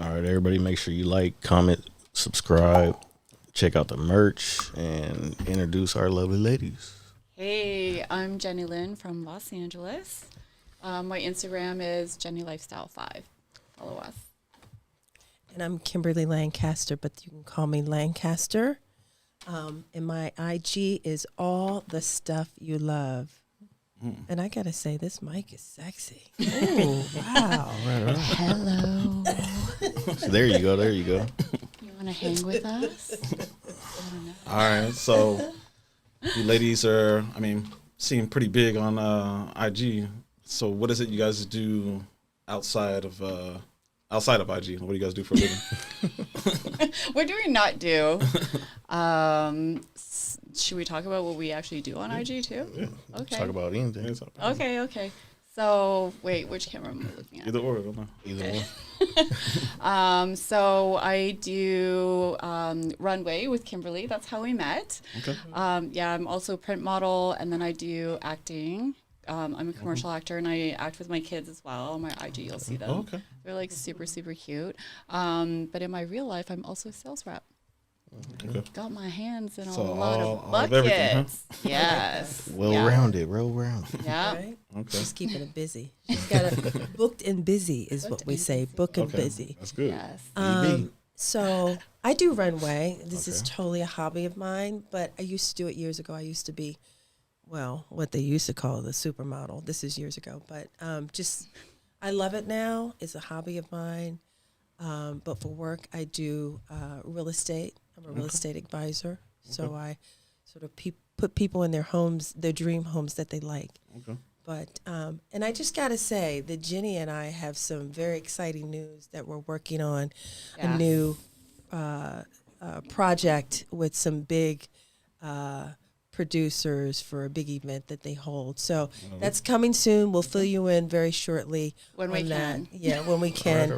All right, everybody, make sure you like, comment, subscribe, check out the merch, and introduce our lovely ladies. Hey, I'm Jenny Lynn from Los Angeles. My Instagram is JennyLifestyle5. Follow us. And I'm Kimberly Lancaster, but you can call me Lancaster. And my IG is all the stuff you love. And I got to say, this mic is sexy. Oh, wow. Hello. So there you go. You Want to hang with us? All right, so you ladies are, seem pretty big on IG. So what is it you guys do outside of IG? What do you guys do for a living? What do we not do? Should we talk about what we actually do on IG too? Yeah. Okay. Talk about anything. Okay. So, wait, which camera am I looking at? Either or, I don't know. Either one. So I do runway with Kimberly. That's how we met. Okay. I'm also a print model, and then I do acting. I'm a commercial actor, and I act with my kids as well. On my IG, you'll see them. Oh, okay. They're like super, super cute. But in my real life, I'm also a sales rep. Okay. Got my hands in So a lot all of of buckets. everything, Yes. Well-rounded. Yeah. Right? Okay. She's keeping it busy. She's got it booked and busy is Booked what we and say. busy. Book and Okay. busy. That's good. Yes. So I do runway. This is Okay. totally a hobby of mine, but I used to do it years ago. I used to be, well, what they used to call the supermodel. This is years ago, but I love it now. It's a hobby of mine. But for work, I do real estate. I'm a real estate advisor. So I sort of put people in their homes, their dream homes that they like. Okay. But, and I just got to say that Jenny and I have some very exciting news that we're working on, a Yes. new project with some big producers for a big event that they hold. So that's coming soon. We'll fill you in very shortly. When we on that. can. Yeah, when we can.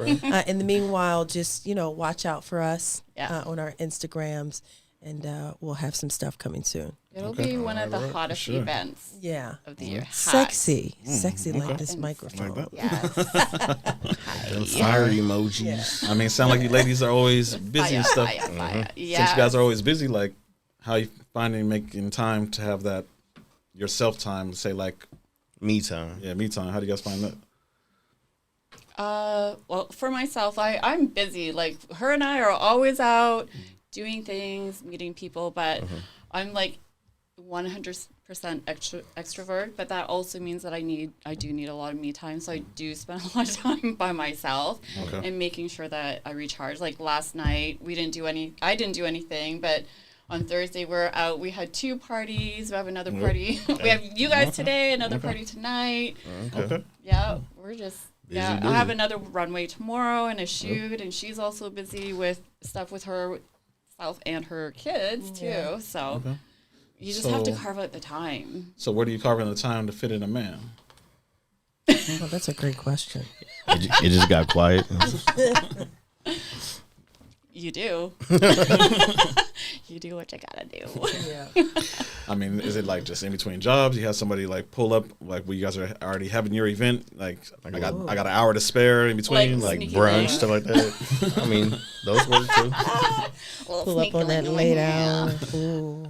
In the meanwhile, just, watch out for us Yeah. on our Instagrams, and we'll have some stuff coming soon. It'll be one of the Alright, hottest sure. events Yeah. of the year. Hot. Sexy like okay. this And microphone. Like that. Yes. Fire emojis. Yeah. Sound like you ladies are always busy and stuff. Fire. Since you guys are always busy, like, how you finding making time to have that yourself time? Say like, Me time. me time. How do you guys find that? Well, for myself, I'm busy. Like, her and I are always out doing things, meeting people, but I'm like 100% extrovert, but that also means that I do need a lot of me time. So I do spend a lot of time by myself and making sure that I recharge. Like last night, I didn't do anything, but on Thursday we're out. We had 2 parties. We have another party. We have you guys today, another party tonight. Okay. Yeah, we're just Busy. I have another runway tomorrow and a shoot, and she's also busy with stuff with herself and her kids too. Yeah. So you just have to So- carve out the time. So where do you carve in the time to fit in a man? Oh, that's a great question. It just got quiet. You do. You do what you gotta do. Yeah. Is it like just in between jobs? You have somebody like pull up, like when you guys are already having your event. Like I got an hour to spare in between, Like like sneaky Brunch, link. stuff like that. Those work too. Pull up on that late hour. Ooh.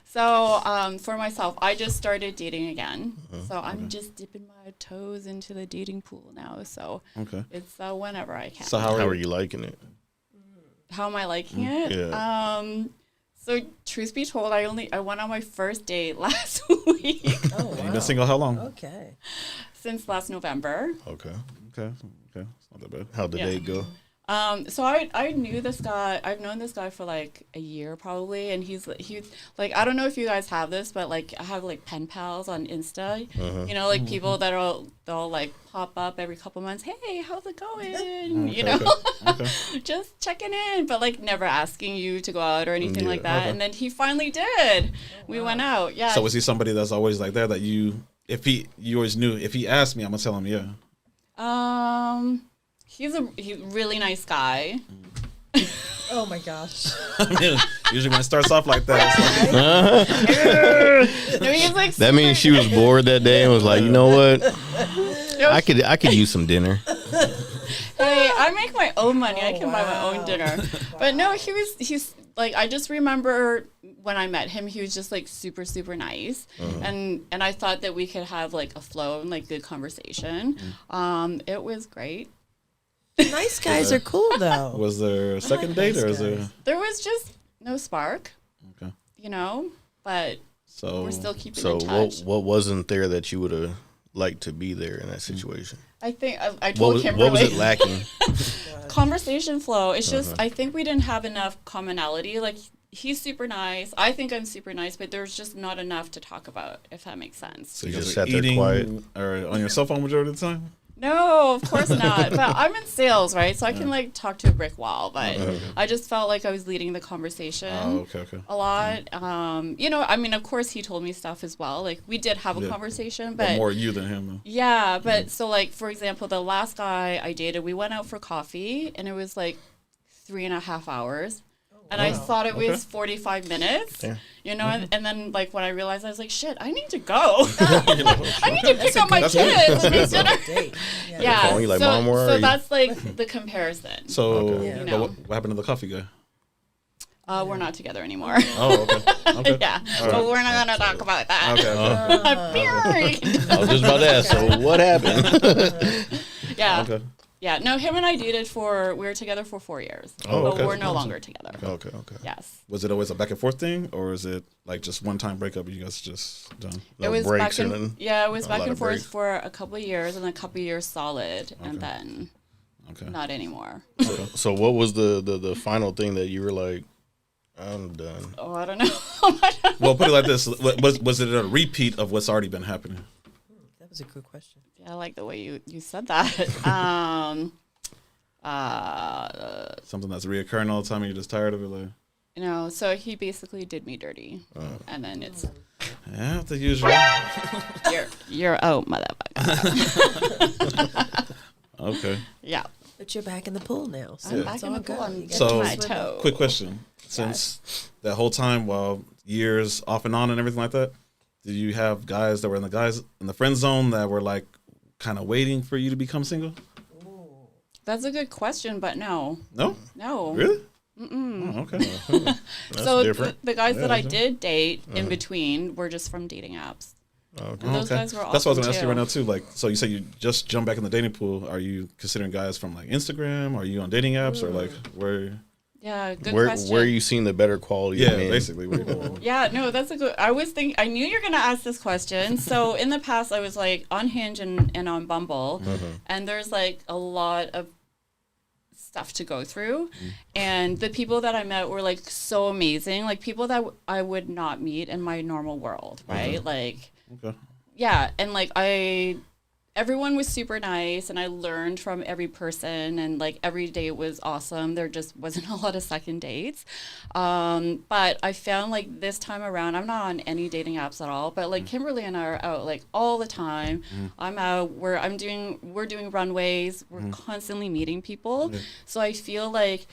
So for myself, I just started dating again. So I'm just dipping my toes into the dating pool now. So okay. it's whenever I can. So How are you liking it? How am I liking it? Yeah. So truth be told, I went on my first date last week. Oh, wow. You've been single how long? Okay. Since last November. Okay. Okay. It's not that bad. How'd the Yeah. date go? So I knew this guy. I've known this guy for like a year probably, and he's like, I don't know if you guys have this, but like I have like pen pals on Insta. You know, like people that they'll like pop up every couple months. Hey, how's it going? You know, Okay. just checking in, but like never asking you to go out or anything Yeah. like that. Okay. And then he finally did. We went out. Yeah. So is he somebody that's always like that you always knew if he asked me, I'm gonna tell him yeah. He's a really nice guy. Oh my gosh. Usually when it starts off like that, it's No, he's like That means she was bored that day and was like, you know what? I could use some dinner. Hey, I make my own money. I Oh, can buy my own dinner. But no, he's like, I just remember when I met him, he was just like super, super nice. And I thought that we could have like a flow and like good conversation. It was great. Nice guys are cool though. Was there a second date or is there? There was just no spark, Okay. you know, but So we're still keeping So in touch. what wasn't there that you would have liked to be there in that situation? I think I What told was Kimberly. what was it lacking? Conversation flow. It's just I think we didn't have enough commonality. Like he's super nice. I think I'm super nice, but there's just not enough to talk about, if that makes sense. So You you just guys are sat there eating quiet? or on your cell phone majority of the time? No, of course not. But I'm in sales, right? So I can like talk to a brick wall. But I just felt like I was leading the conversation. Oh, okay. A lot. You know, I mean, of course, he told me stuff as well. Like, we did have a conversation, But but more you than him. Though. yeah, but so, like, for example, the last guy I dated, we went out for coffee, and it was like 3.5 hours. And I thought it was 45 minutes, you know, and then, like, when I realized, I was like, shit, I need to go. I need to pick up my kids and make dinner. Date. Yeah, Calling you like, so, "Mom, where are so you?" that's, like, the comparison. So, Okay. but You know. what happened to the coffee guy? We're not together anymore. Oh, okay. Okay. Yeah, but we're not going to talk about that. Okay. I was just about to ask. So what happened? Yeah. Okay. Yeah. No, him and I dated we were together for 4 years. Oh, but okay. we're no longer together. Okay. Yes. Was it always a back and forth thing, or is it like just one time breakup and you guys just done? No it was breaks back and and then yeah, it was a back lot and of forth breaks. for a couple of years and a couple of years solid, and then Okay. not anymore. So what was the final thing that you were like, I'm done? Oh, I don't know. Well, put it like this: was it a repeat of what's already been happening? That was a good question. Yeah, I like the way you said that. Something that's reoccurring all the time, and you're just tired of it. Like, You know, so he basically did me dirty, and then it's yeah, the usual. you're out, motherfucker. Okay. Yeah, But you're back in the pool now. So I'm back it's in all the pool. good. I'm You getting got So- my to toe. Quick question: since that whole time, while years off and on and everything like that, did you have guys that were in the friend zone that were like kind of waiting for you to become single? That's a good question, but no. No, Really? Oh, okay. That's So different. the guys that I Yeah. did date in between were just from dating apps. Okay. Those guys were That's what I was awesome, gonna ask you too. right now too. Like, so you say you just jump back in the dating pool. Are you considering guys from like Instagram? Are you on dating apps or like where? Yeah, good Where question. are you seeing the better quality? Yeah, of men? basically. Where you going? Yeah, no, that's a good. I knew you were gonna ask this question. So in the past, I was like on Hinge and on Bumble, and there's like a lot of stuff to go through, and the people that I met were like so amazing, like people that I would not meet in my normal world, right? Like, Okay. yeah, and like everyone was super nice, and I learned from every person, and like every date was awesome. There just wasn't a lot of second dates, but I found like this time around, I'm not on any dating apps at all, but like Kimberly and I are out like all the time. I'm out. We're doing runways. We're constantly meeting people, so I feel like.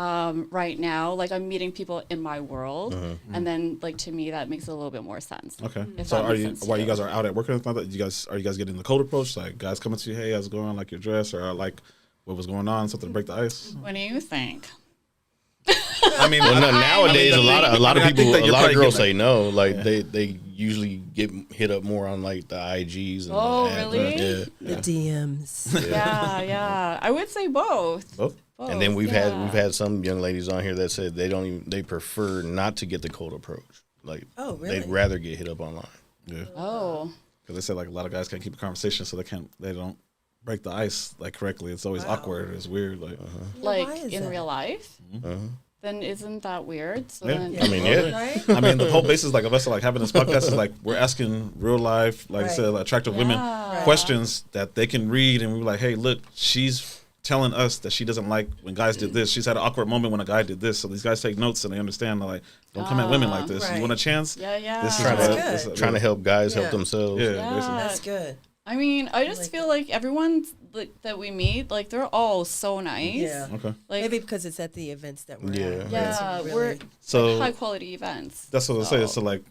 Right now, like I'm meeting people in my world, and then like to me that makes a little bit more sense. Okay. If So that are makes you sense to while you you. guys are out at work or anything like that? Are you guys getting the cold approach? Like guys coming to you, hey, how's it going? Like your dress or like what was going on? Something to break the ice. What do you think? I mean, Well, no, nowadays a lot of I think people, that a you're lot of probably girls getting, say no. Like they usually get hit up more on like the IGs. And Oh, the ads. really? The DMs. Yeah. I would say both. Both? And then we've yeah. had some young ladies on here that said they prefer not to get the cold approach. Like, Oh, really? they'd rather get hit up online. Yeah. Oh. Because they said like a lot of guys can't keep a conversation, so they don't break the ice like correctly. It's always awkward. It's weird. Like, Like why is in that? real life? Then isn't that weird? So Yeah. then, I mean, yeah. Right? I mean, the whole basis like of us like having this podcast is like we're asking real life, like I Right. said, attractive women Yeah. questions that they can read, and we're like, hey, look, she's telling us that she doesn't like when guys did this. She's had an awkward moment when a guy did this. So these guys take notes and they understand. They're like, don't come at women like this. Right. You want a chance? Yeah. This is Trying what- to- this is- Trying to help guys Yeah. help themselves. Yeah, Yeah. basically. That's good. I mean, I just like feel like everyone like, that we meet, like they're all so nice. Yeah. Okay. Like, Maybe because it's at the events that we're Yeah. at. yeah, It's we're really, So high quality events. that's what I say. So like